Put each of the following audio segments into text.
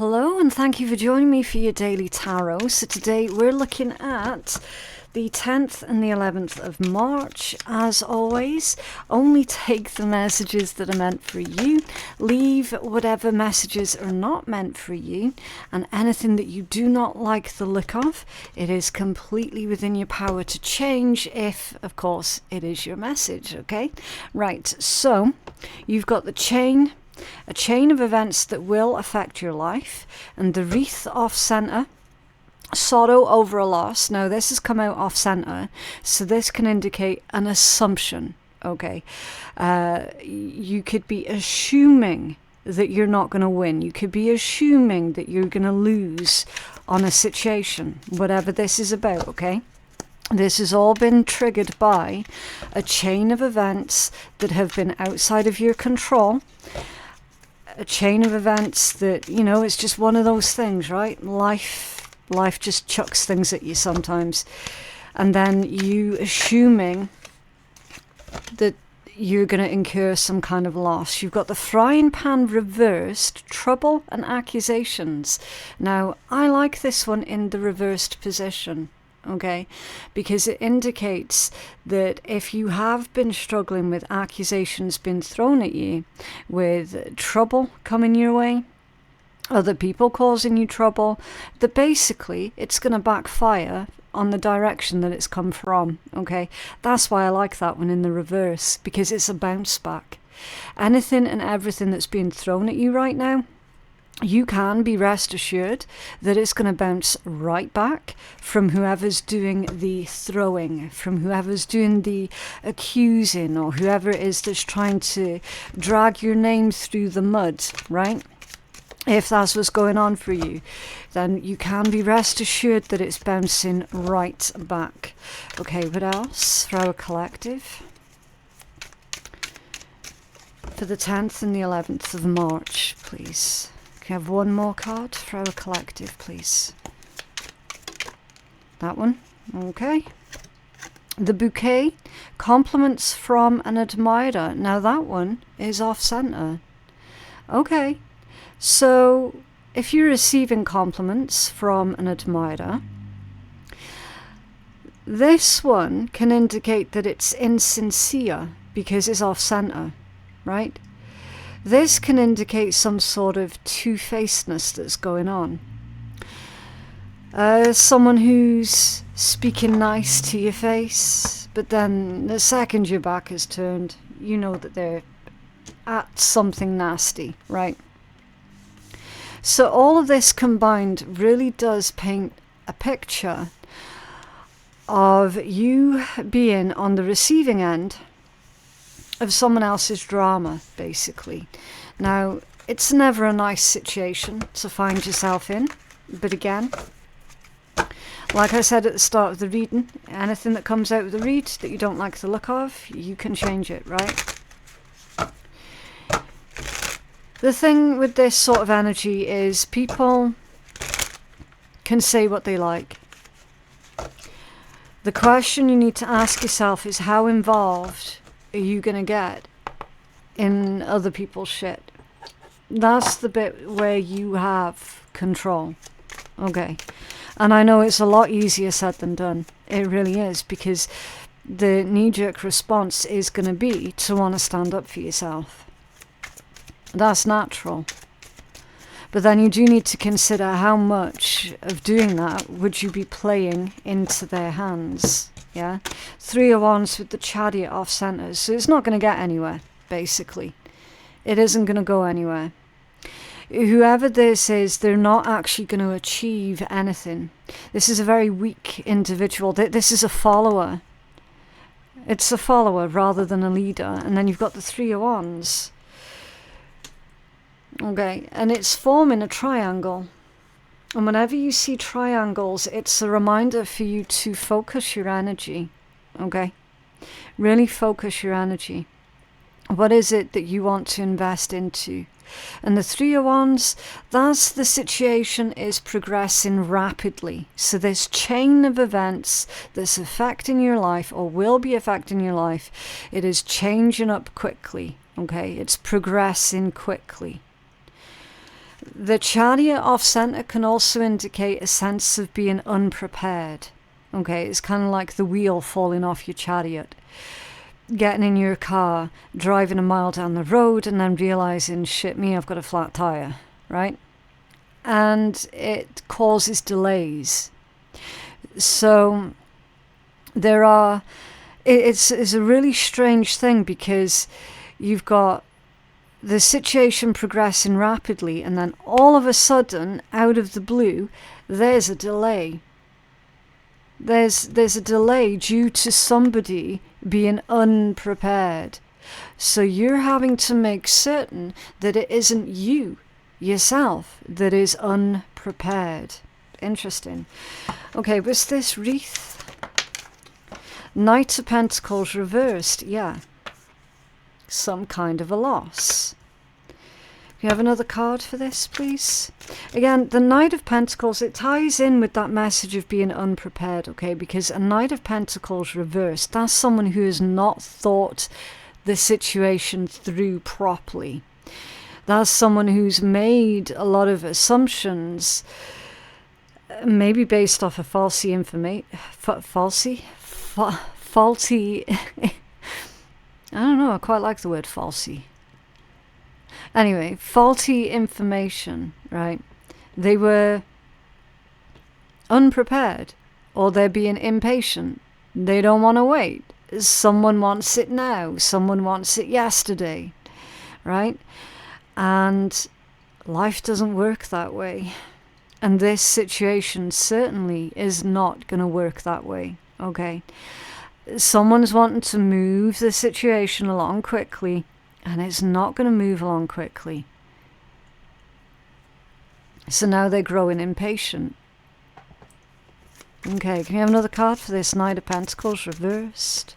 Hello and thank you for joining me for your daily tarot. So today we're looking at the 10th and the 11th of March. As always, only take the messages that are meant for you. Leave whatever messages are not meant for you, and anything that you do not like the look of, it is completely within your power to change if, of course, it is your message, okay? Right, so you've got the chain. A chain of events that will affect your life, and the wreath off centre, sorrow over a loss. Now this has come out off centre, so this can indicate an assumption, okay? You could be assuming that you're not going to win. You could be assuming that you're going to lose on a situation, whatever this is about, okay? This has all been triggered by a chain of events that have been outside of your control. A chain of events that, you know, it's just one of those things, right? Life just chucks things at you sometimes. And then you assuming that you're going to incur some kind of loss. You've got the frying pan reversed, trouble and accusations. Now, I like this one in the reversed position. Okay, because it indicates that if you have been struggling with accusations being thrown at you, with trouble coming your way, other people causing you trouble, that basically it's going to backfire on the direction that it's come from. Okay, that's why I like that one in the reverse, because it's a bounce back. Anything and everything that's being thrown at you right now, you can be rest assured that it's going to bounce right back from whoever's doing the throwing, from whoever's doing the accusing, or whoever it is that's trying to drag your name through the mud, right? If that's what's going on for you, then you can be rest assured that it's bouncing right back. Okay, what else for our collective? For the 10th and the 11th of March, please. Can I have one more card for our collective, please? That one? Okay. The bouquet, compliments from an admirer. Now that one is off centre. Okay. So if you're receiving compliments from an admirer, this one can indicate that it's insincere because it's off centre, right? This can indicate some sort of two-facedness that's going on. Someone who's speaking nice to your face, but then the second your back is turned, you know that they're at something nasty, right? So all of this combined really does paint a picture of you being on the receiving end of someone else's drama, basically. Now, it's never a nice situation to find yourself in, but again, like I said at the start of the reading, anything that comes out of the read that you don't like the look of, you can change it, right? The thing with this sort of energy is people can say what they like. The question you need to ask yourself is, how involved are you going to get in other people's shit? That's the bit where you have control. Okay. And I know it's a lot easier said than done. It really is, because the knee-jerk response is going to be to want to stand up for yourself. That's natural. But then you do need to consider how much of doing that would you be playing into their hands. Yeah, 3 of Wands with the Chariot off centre, so it's not going to get anywhere, basically. It isn't going to go anywhere. Whoever this is, they're not actually going to achieve anything. This is a very weak individual. This is a follower. It's a follower rather than a leader. And then you've got the 3 of Wands. Okay, and it's forming a triangle. And whenever you see triangles, it's a reminder for you to focus your energy, okay? Really focus your energy. What is it that you want to invest into? And the 3 of Wands, that's the situation is progressing rapidly. So this chain of events that's affecting your life or will be affecting your life, it is changing up quickly, okay? It's progressing quickly. The Chariot off center can also indicate a sense of being unprepared. Okay, it's kind of like the wheel falling off your chariot. Getting in your car, driving a mile down the road, and then realizing, shit me, I've got a flat tire, right? And it causes delays. So there are, it's a really strange thing, because you've got the situation progressing rapidly, and then all of a sudden, out of the blue, there's a delay. There's a delay due to somebody being unprepared. So you're having to make certain that it isn't you, yourself, that is unprepared. Interesting. Okay, what's this wreath? Knight of Pentacles reversed, yeah. Some kind of a loss. Can you have another card for this, please? Again, the Knight of Pentacles, it ties in with that message of being unprepared, okay? Because a Knight of Pentacles reversed, that's someone who has not thought the situation through properly. That's someone who's made a lot of assumptions, maybe based off of faulty information. Faulty? I don't know, I quite like the word falsy. Anyway, faulty information, right? They were unprepared, or they're being impatient. They don't want to wait. Someone wants it now. Someone wants it yesterday, right? And life doesn't work that way. And this situation certainly is not going to work that way, okay? Someone's wanting to move the situation along quickly, and it's not going to move along quickly. So now they're growing impatient. Okay, can we have another card for this Knight of Pentacles reversed?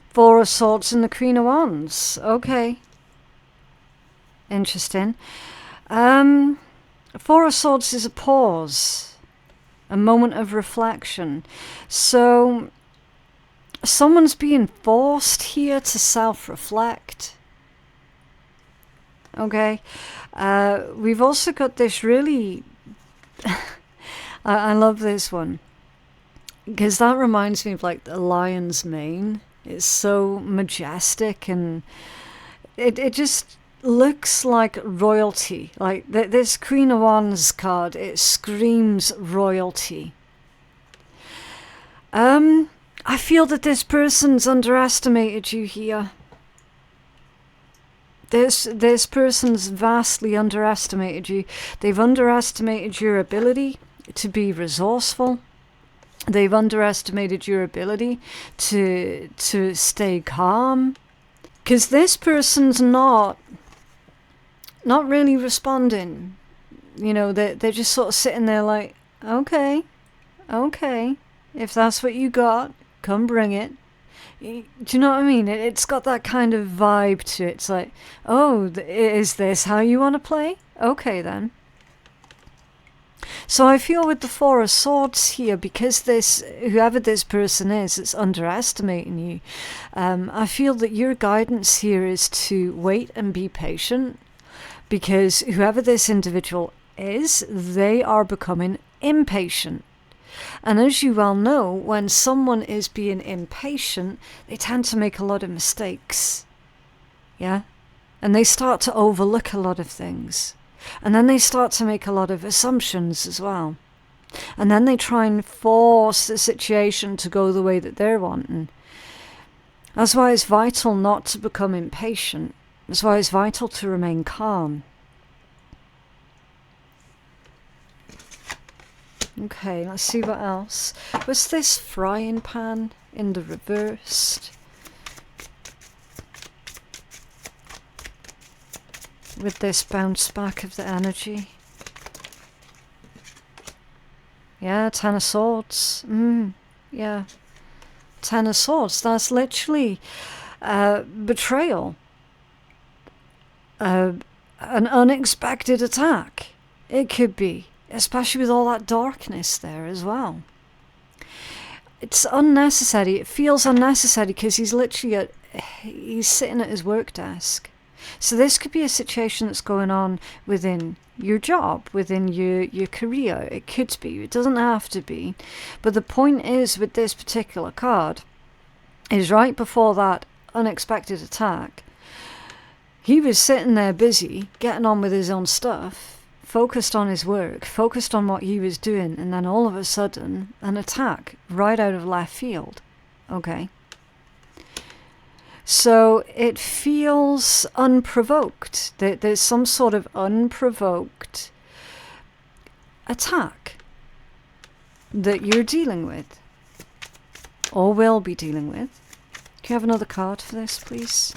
Four of Swords and the Queen of Wands. Okay. Interesting. Four of Swords is a pause, a moment of reflection. So someone's being forced here to self-reflect. Okay. We've also got this really... I love this one, because that reminds me of like the lion's mane. It's so majestic, and it just looks like royalty. Like this Queen of Wands card, it screams royalty. I feel that this person's underestimated you here. This person's vastly underestimated you. They've underestimated your ability to be resourceful. They've underestimated your ability to stay calm. Because this person's not really responding. You know, they're just sort of sitting there like, okay, if that's what you got, come bring it. Do you know what I mean? It's got that kind of vibe to it. It's like, oh, is this how you want to play? Okay, then. So I feel with the Four of Swords here, because whoever this person is, it's underestimating you. I feel that your guidance here is to wait and be patient, because whoever this individual is, they are becoming impatient. And as you well know, when someone is being impatient, they tend to make a lot of mistakes. Yeah? And they start to overlook a lot of things. And then they start to make a lot of assumptions as well. And then they try and force the situation to go the way that they're wanting. That's why it's vital not to become impatient. That's why it's vital to remain calm. Okay, let's see what else. What's this frying pan in the reversed? With this bounce back of the energy. Yeah, Ten of Swords. Yeah. Ten of Swords. That's literally betrayal. An unexpected attack. It could be. Especially with all that darkness there as well. It's unnecessary. It feels unnecessary because he's literally he's sitting at his work desk. So this could be a situation that's going on within your job, within your career. It could be. It doesn't have to be. But the point is, with this particular card, is right before that unexpected attack, he was sitting there busy, getting on with his own stuff, focused on his work, focused on what he was doing, and then all of a sudden, an attack right out of left field. Okay? So it feels unprovoked. There's some sort of unprovoked attack that you're dealing with, or will be dealing with. Can you have another card for this, please?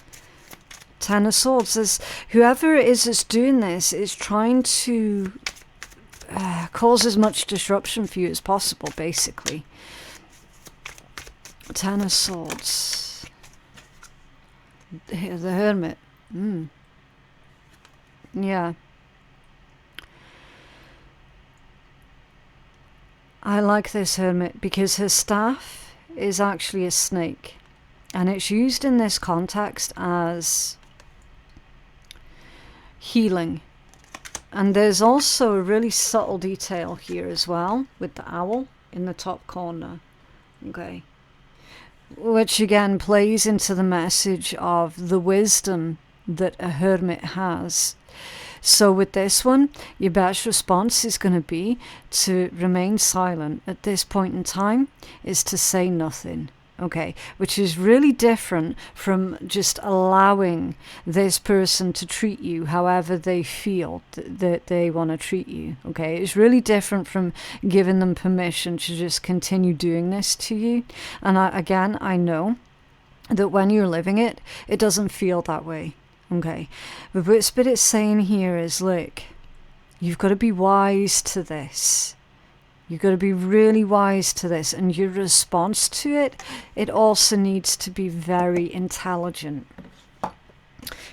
Ten of Swords. Says whoever it is that's doing this is trying to cause as much disruption for you as possible, basically. Ten of Swords. The Hermit. Yeah. I like this Hermit because her staff is actually a snake. And it's used in this context as healing. And there's also a really subtle detail here as well with the owl in the top corner. Okay. Which again plays into the message of the wisdom that a hermit has. So with this one, your best response is going to be to remain silent at this point in time, is to say nothing. Okay, which is really different from just allowing this person to treat you however they feel that they want to treat you. Okay, it's really different from giving them permission to just continue doing this to you. And I know that when you're living it, it doesn't feel that way. Okay, but what Spirit's saying here is, look, you've got to be wise to this. You've got to be really wise to this, and your response to it, it also needs to be very intelligent. Can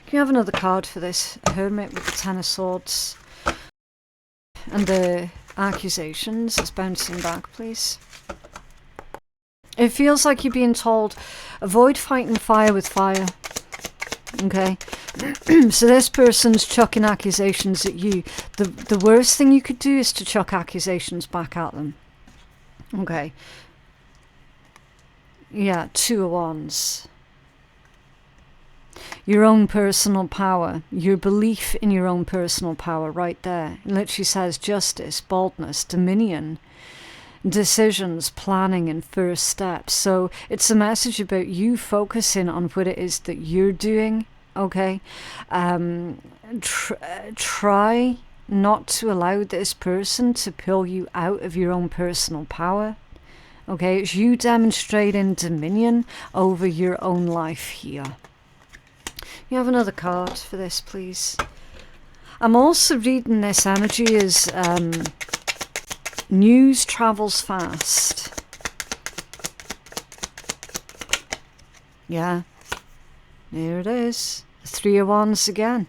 you have another card for this Hermit with the Ten of Swords? And the accusations is bouncing back, please. It feels like you're being told, avoid fighting fire with fire. Okay, so this person's chucking accusations at you. The worst thing you could do is to chuck accusations back at them. Okay. Yeah, Two of Wands. Your own personal power, your belief in your own personal power right there. It literally says justice, boldness, dominion, decisions, planning, and first steps. So it's a message about you focusing on what it is that you're doing. Okay, try not to allow this person to pull you out of your own personal power. Okay, it's you demonstrating dominion over your own life here. You have another card for this, please. I'm also reading this energy as news travels fast. Yeah, there it is. The Three of Wands again.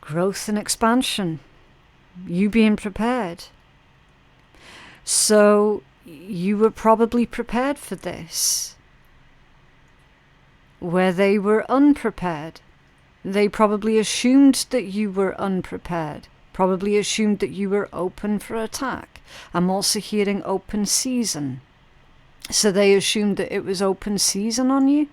Growth and expansion. You being prepared. So you were probably prepared for this. Where they were unprepared. They probably assumed that you were unprepared. Probably assumed that you were open for attack. I'm also hearing open season. So they assumed that it was open season on you?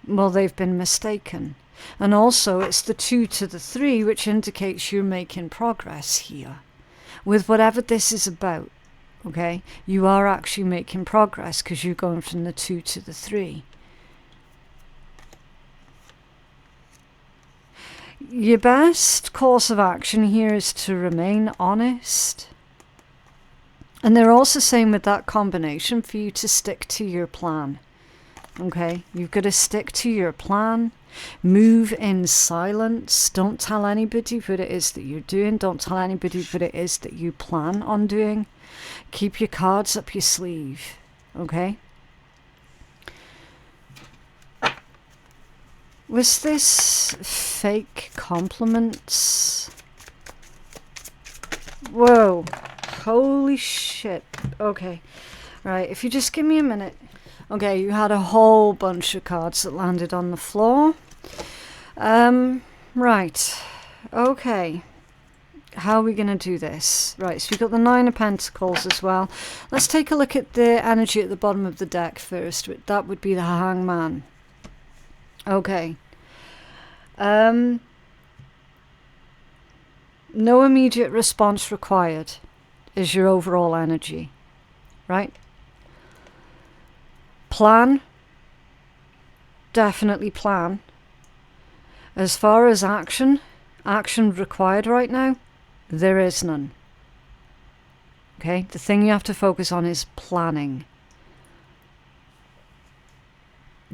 Well, they've been mistaken. And also it's the 2 to the 3, which indicates you're making progress here. With whatever this is about, okay? You are actually making progress because you're going from the 2 to the 3. Your best course of action here is to remain honest. And they're also saying with that combination for you to stick to your plan. Okay, you've got to stick to your plan. Move in silence. Don't tell anybody what it is that you're doing. Don't tell anybody what it is that you plan on doing. Keep your cards up your sleeve. Okay? Was this fake compliments? Whoa. Holy shit. Okay. Right, if you just give me a minute. Okay, you had a whole bunch of cards that landed on the floor. Right. Okay. How are we going to do this? Right, so we've got the Nine of Pentacles as well. Let's take a look at the energy at the bottom of the deck first. That would be the Hangman. Okay. No immediate response required is your overall energy. Right? Plan. Definitely plan. As far as action required right now, there is none. Okay? The thing you have to focus on is planning.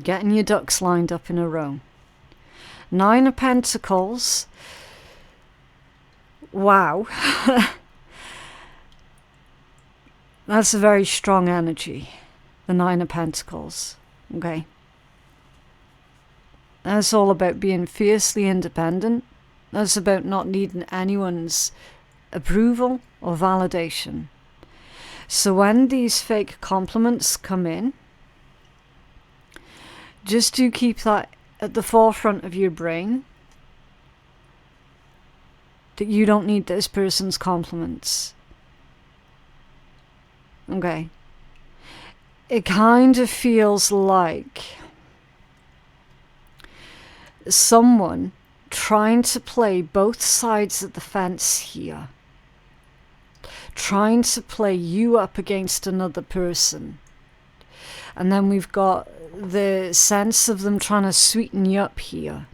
Getting your ducks lined up in a row. Nine of Pentacles. Wow. That's a very strong energy. The Nine of Pentacles. Okay? That's all about being fiercely independent. That's about not needing anyone's approval or validation. So when these fake compliments come in, just do keep that at the forefront of your brain, that you don't need this person's compliments. Okay. It kind of feels like someone trying to play both sides of the fence here. Trying to play you up against another person. And then we've got the sense of them trying to sweeten you up here.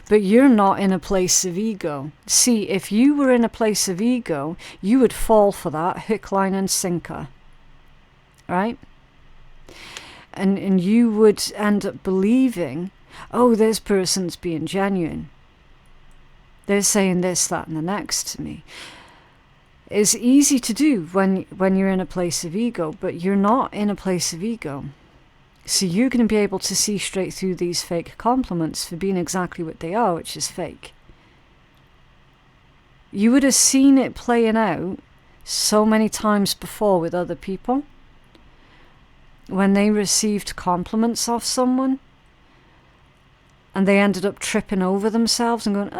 But you're not in a place of ego. See, if you were in a place of ego, you would fall for that hook, line and sinker. Right? And you would end up believing, oh, this person's being genuine. They're saying this, that, and the next to me. It's easy to do when you're in a place of ego, but you're not in a place of ego. So you're going to be able to see straight through these fake compliments for being exactly what they are, which is fake. You would have seen it playing out so many times before with other people. When they received compliments off someone, and they ended up tripping over themselves and going,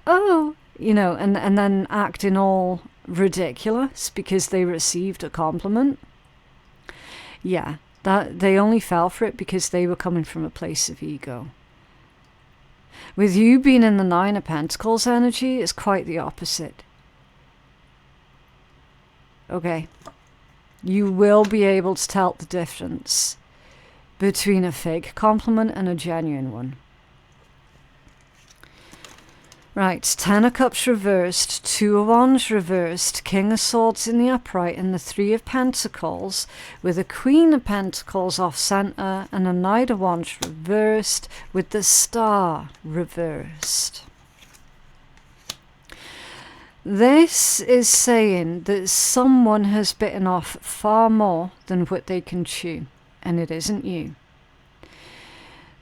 oh, you know, and then acting all ridiculous because they received a compliment. Yeah, that they only fell for it because they were coming from a place of ego. With you being in the Nine of Pentacles energy, it's quite the opposite. Okay. You will be able to tell the difference between a fake compliment and a genuine one. Right, Ten of Cups reversed, Two of Wands reversed, King of Swords in the upright, and the Three of Pentacles, with a Queen of Pentacles off center, and a Knight of Wands reversed, with the Star reversed. This is saying that someone has bitten off far more than what they can chew, and it isn't you.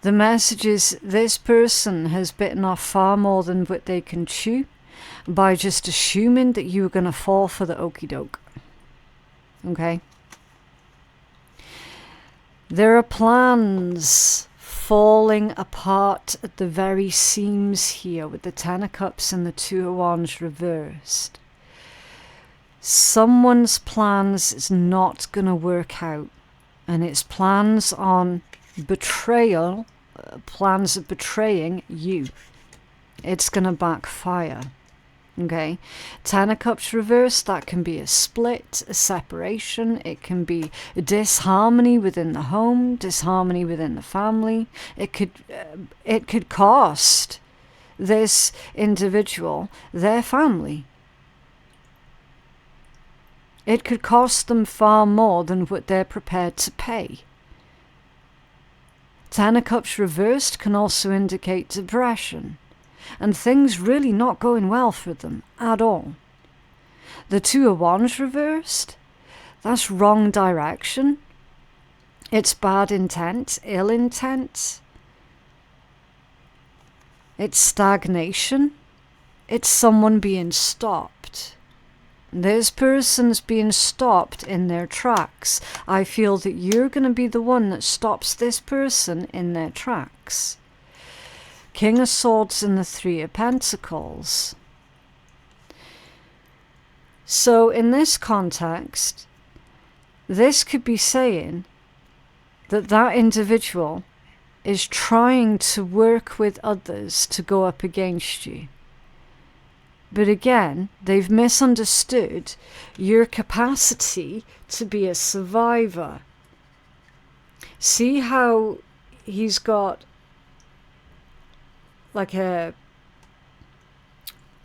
The message is this person has bitten off far more than what they can chew by just assuming that you were going to fall for the okie doke. Okay? There are plans falling apart at the very seams here with the Ten of Cups and the Two of Wands reversed. Someone's plans is not going to work out, and it's plans on betrayal, plans of betraying you. It's going to backfire. Okay? Ten of Cups reversed, that can be a split, a separation. It can be a disharmony within the home, disharmony within the family. It could cost this individual their family. It could cost them far more than what they're prepared to pay. Ten of Cups reversed can also indicate depression, and things really not going well for them at all. The Two of Wands reversed, that's wrong direction. It's bad intent, ill intent. It's stagnation. It's someone being stopped. This person's being stopped in their tracks. I feel that you're going to be the one that stops this person in their tracks. King of Swords and the Three of Pentacles. So in this context, this could be saying that that individual is trying to work with others to go up against you. But again, they've misunderstood your capacity to be a survivor. See how he's got like a...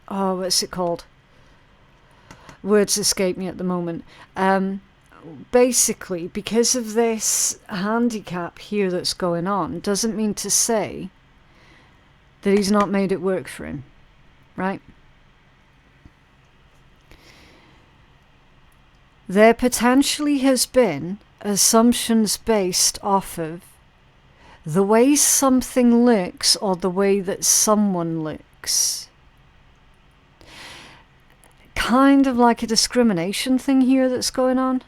oh, what's it called? Words escape me at the moment. Basically, because of this handicap here that's going on, doesn't mean to say that he's not made it work for him, right? There potentially has been assumptions based off of the way something looks or the way that someone looks. Kind of like a discrimination thing here that's going on.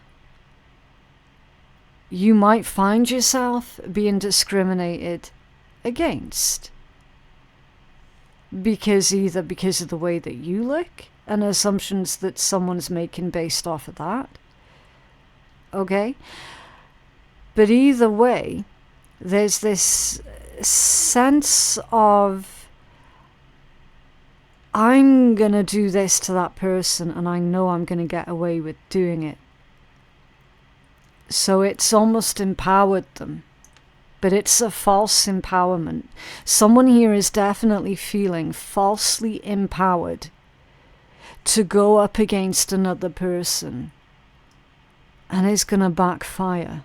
You might find yourself being discriminated against. Either because of the way that you look and assumptions that someone's making based off of that. Okay? But either way, there's this sense of, I'm going to do this to that person and I know I'm going to get away with doing it. So it's almost empowered them. But it's a false empowerment. Someone here is definitely feeling falsely empowered to go up against another person. And it's going to backfire.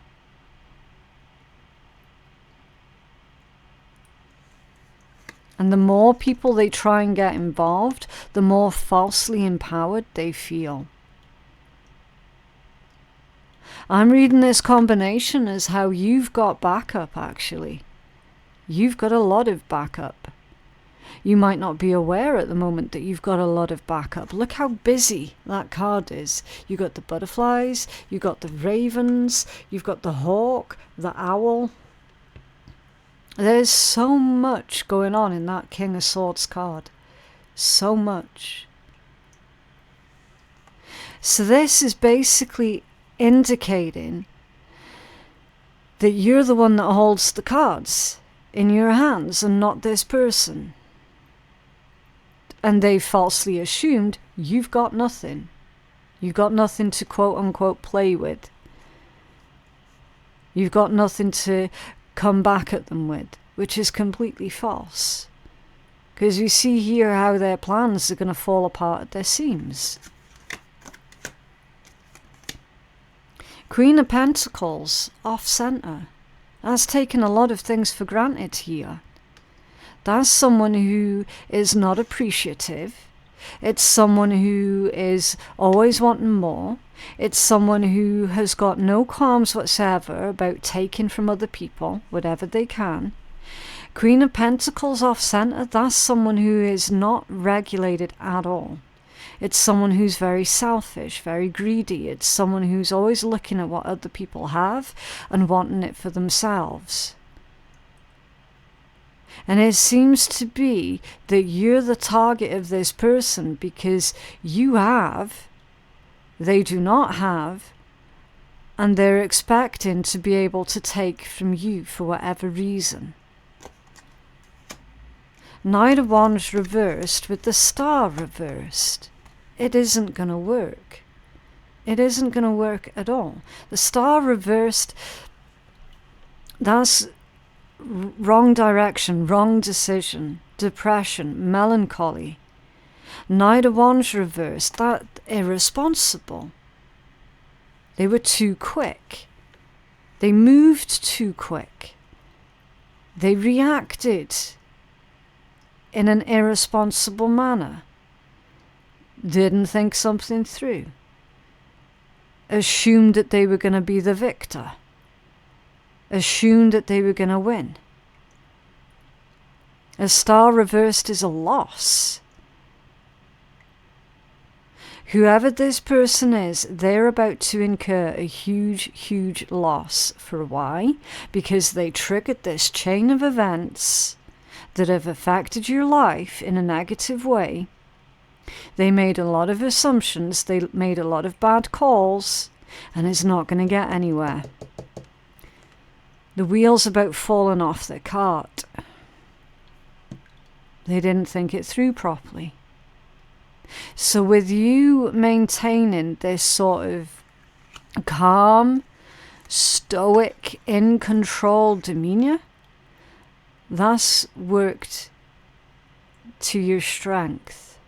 And the more people they try and get involved, the more falsely empowered they feel. I'm reading this combination as how you've got backup, actually. You've got a lot of backup. You might not be aware at the moment that you've got a lot of backup. Look how busy that card is. You've got the butterflies, you've got the ravens, you've got the hawk, the owl. There's so much going on in that King of Swords card. So much. So this is basically indicating that you're the one that holds the cards in your hands and not this person. And they falsely assumed you've got nothing. You've got nothing to quote unquote play with. You've got nothing to come back at them with, which is completely false. Because you see here how their plans are going to fall apart at their seams. Queen of Pentacles, off centre. That's taken a lot of things for granted here. That's someone who is not appreciative. It's someone who is always wanting more. It's someone who has got no qualms whatsoever about taking from other people whatever they can. Queen of Pentacles off centre, that's someone who is not regulated at all. It's someone who's very selfish, very greedy. It's someone who's always looking at what other people have and wanting it for themselves. And it seems to be that you're the target of this person because you have, they do not have, and they're expecting to be able to take from you for whatever reason. Knight of Wands reversed with the Star reversed. It isn't going to work. It isn't going to work at all. The Star reversed, that's wrong direction, wrong decision, depression, melancholy. Knight of Wands reversed, that irresponsible. They were too quick. They moved too quick. They reacted in an irresponsible manner. Didn't think something through. Assumed that they were going to be the victor. Assumed that they were going to win. A Star reversed is a loss. Whoever this person is, they're about to incur a huge, huge loss. For why? Because they triggered this chain of events that have affected your life in a negative way. They made a lot of assumptions, they made a lot of bad calls, and it's not going to get anywhere. The wheel's about falling off the cart. They didn't think it through properly. So with you maintaining this sort of calm, stoic, in control demeanor, that's worked to your strength.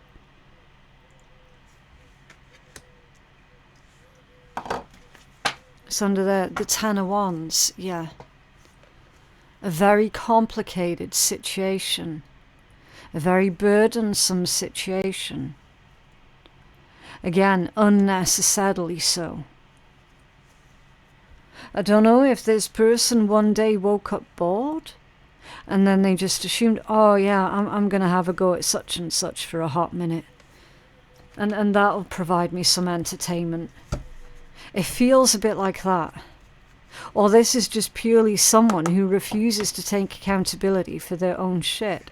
It's under the Ten of Wands, yeah. A very complicated situation. A very burdensome situation. Again, unnecessarily so. I don't know if this person one day woke up bored and then they just assumed, oh yeah, I'm going to have a go at such and such for a hot minute. And that'll provide me some entertainment. It feels a bit like that. Or this is just purely someone who refuses to take accountability for their own shit.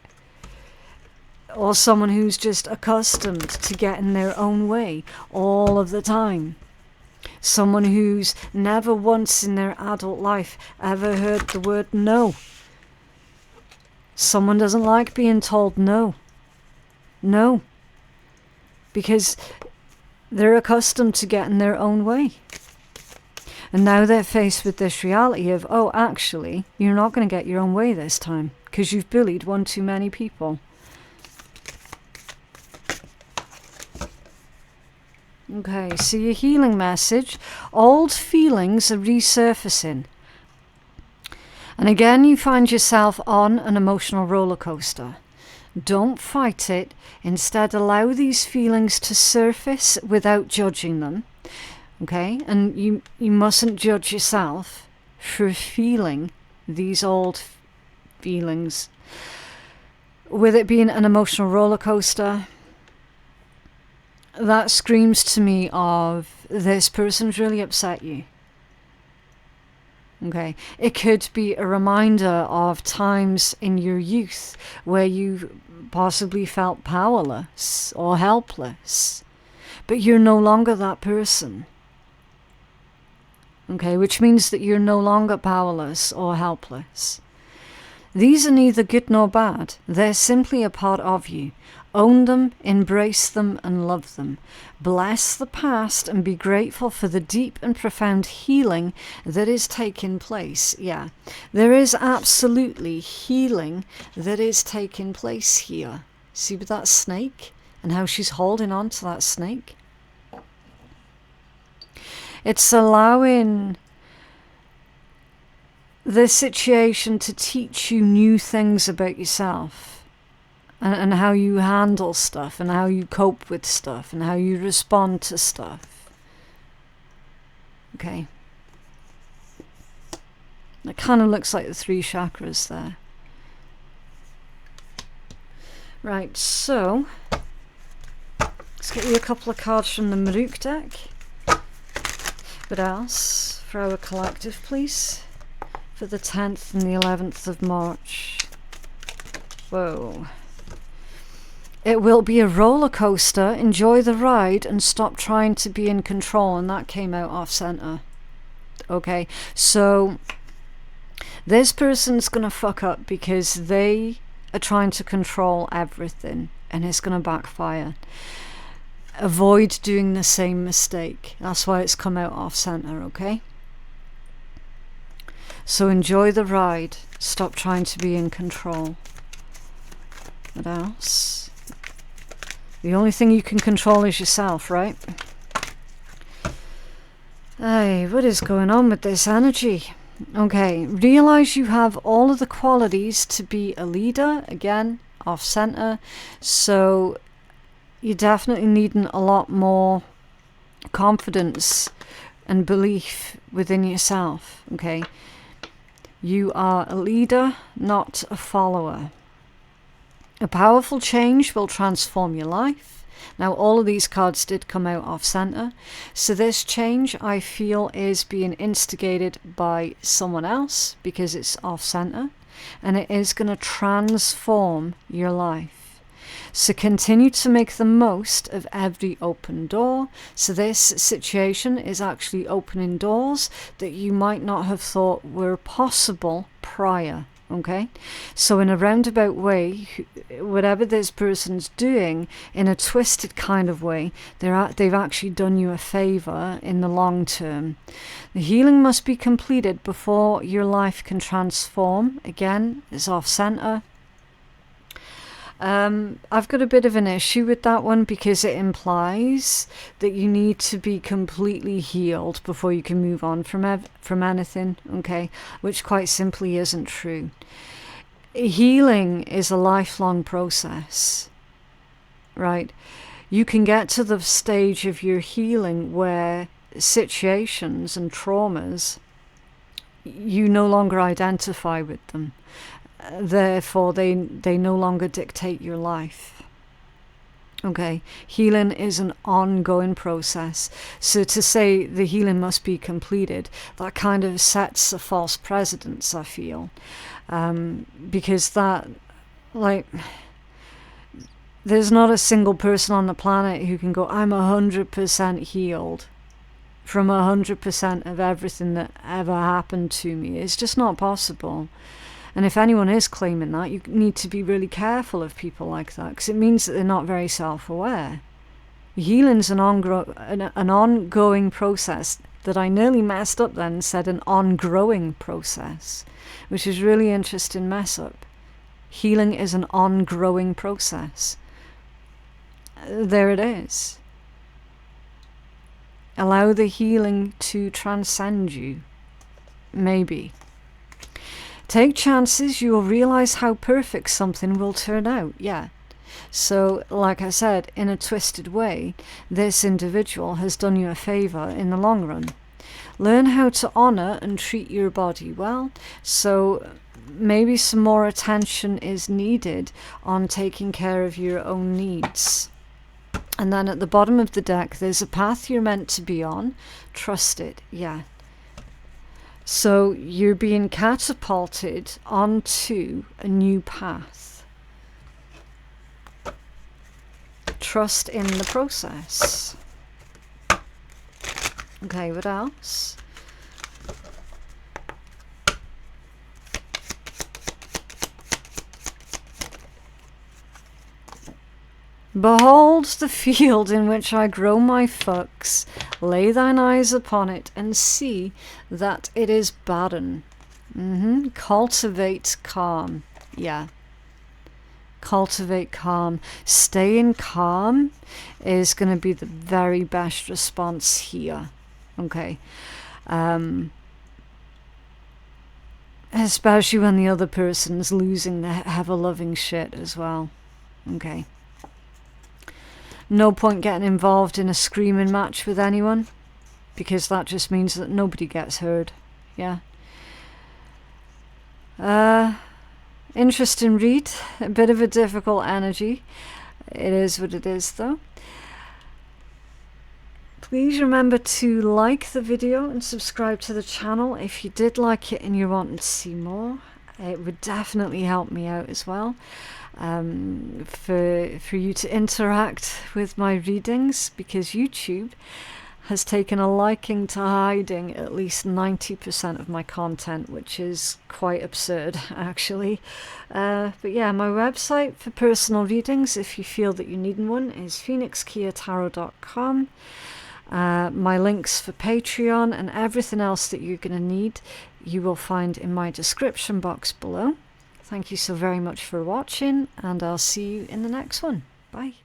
Or someone who's just accustomed to getting their own way all of the time. Someone who's never once in their adult life ever heard the word no. Someone doesn't like being told no. No. Because they're accustomed to getting their own way. And now they're faced with this reality of, oh, actually, you're not going to get your own way this time because you've bullied one too many people. Okay, so your healing message, old feelings are resurfacing. And again, you find yourself on an emotional roller coaster. Don't fight it. Instead, allow these feelings to surface without judging them. Okay, and you mustn't judge yourself for feeling these old feelings. With it being an emotional roller coaster, that screams to me of this person's really upset you. Okay, it could be a reminder of times in your youth where you possibly felt powerless or helpless, but you're no longer that person. Okay, which means that you're no longer powerless or helpless. These are neither good nor bad. They're simply a part of you. Own them, embrace them, and love them. Bless the past and be grateful for the deep and profound healing that is taking place. Yeah, there is absolutely healing that is taking place here. See with that snake and how she's holding on to that snake? It's allowing this situation to teach you new things about yourself and how you handle stuff and how you cope with stuff and how you respond to stuff. Okay. It kind of looks like the 3 chakras there. Right, so let's get you a couple of cards from the Maruk deck. What else for our collective, please? For the 10th and the 11th of March. Whoa. It will be a roller coaster. Enjoy the ride and stop trying to be in control. And that came out off center. Okay, so this person's going to fuck up because they are trying to control everything. And it's going to backfire. Avoid doing the same mistake. That's why it's come out off center, okay? So enjoy the ride. Stop trying to be in control. What else? The only thing you can control is yourself, right? Hey, what is going on with this energy? Okay, realize you have all of the qualities to be a leader. Again, off center. So you're definitely needing a lot more confidence and belief within yourself, okay? You are a leader, not a follower. A powerful change will transform your life. Now, all of these cards did come out off center, so this change I feel is being instigated by someone else because it's off center, and it is going to transform your life. So continue to make the most of every open door. So this situation is actually opening doors that you might not have thought were possible prior. Okay, so in a roundabout way, whatever this person's doing in a twisted kind of way, they've actually done you a favor in the long term. The healing must be completed before your life can transform. Again, it's off center. I've got a bit of an issue with that one because it implies that you need to be completely healed before you can move on from anything, okay? Which quite simply isn't true. Healing is a lifelong process, right? You can get to the stage of your healing where situations and traumas, you no longer identify with them. Therefore, they no longer dictate your life. Okay, healing is an ongoing process. So to say the healing must be completed, that kind of sets a false precedence, I feel. Because that, like, there's not a single person on the planet who can go, I'm 100% healed from 100% of everything that ever happened to me. It's just not possible. And if anyone is claiming that, you need to be really careful of people like that, because it means that they're not very self-aware. Healing's an ongoing process that I nearly messed up then and said an on-growing process, which is really interesting mess up. Healing is an on-growing process. There it is. Allow the healing to transcend you. Maybe. Take chances, you will realize how perfect something will turn out. Yeah. So, like I said, in a twisted way, this individual has done you a favor in the long run. Learn how to honor and treat your body well. So, maybe some more attention is needed on taking care of your own needs. And then at the bottom of the deck, there's a path you're meant to be on. Trust it. Yeah. So you're being catapulted onto a new path. Trust in the process. Okay, what else? Behold the field in which I grow my fucks. Lay thine eyes upon it and see that it is barren. Cultivate calm. Yeah. Cultivate calm. Staying calm is going to be the very best response here. Okay. Especially when the other person's losing their ever-loving shit as well. Okay. No point getting involved in a screaming match with anyone, because that just means that nobody gets heard. Yeah. Interesting read. A bit of a difficult energy. It is what it is, though. Please remember to like the video and subscribe to the channel if you did like it and you're wanting to see more. It would definitely help me out as well. For you to interact with my readings, because YouTube has taken a liking to hiding at least 90% of my content, which is quite absurd actually. But yeah, my website for personal readings, if you feel that you need one, is phoenixkeiatarot.com. My links for Patreon and everything else that you're going to need you will find in my description box below. Thank you so very much for watching, and I'll see you in the next one. Bye.